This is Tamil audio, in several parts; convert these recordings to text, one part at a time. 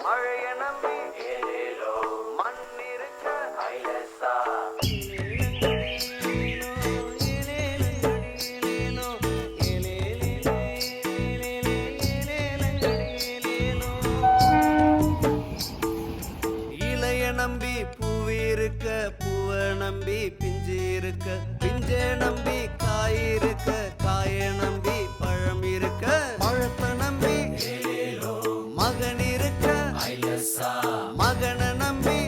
மழைய நம்பி மண் இருக்க ஐலசா இளைய நம்பி பூவி இருக்க பூவ நம்பி பிஞ்சு இருக்க பிஞ்ச நம்பி காய் இருக்க காய நம்பி பழம் இருக்க பழத்தை நம்பி மகன் இருக்க மகனை நம்பி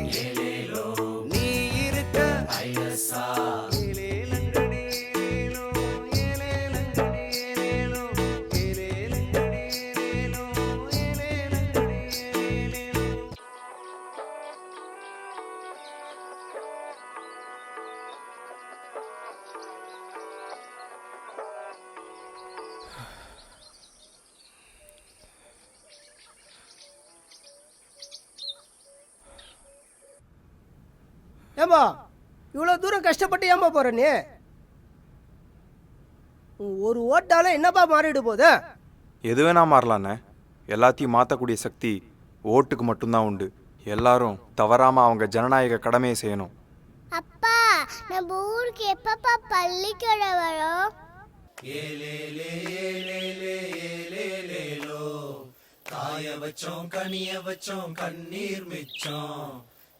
நீ இருக்க ஐலசா ஏம்பா இவ்வளோ தூரம் கஷ்டப்பட்டு ஏம்பா போற நீ ஒரு ஓட்டால என்னப்பா மாறிடு போகுது எது வேணா மாறலாண்ணே. எல்லாத்தையும் மாற்றக்கூடிய சக்தி ஓட்டுக்கு மட்டும்தான் உண்டு. எல்லாரும் தவறாம அவங்க ஜனநாயக கடமையை செய்யணும். அப்பா நம்ம ஊருக்கு எப்பப்பா பள்ளிக்கூடம் வரும்? காய வச்சோம் கனிய வச்சோம் கண்ணீர் மிச்சம்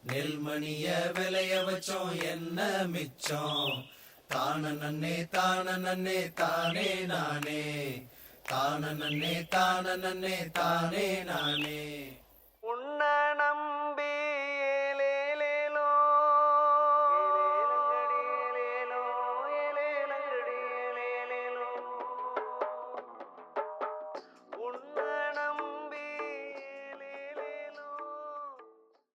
நெல்மணிய விளைய வச்சோம் என்ன மிச்சம் தான நன்னே தானே நானே தான நன்னே தானே நானே.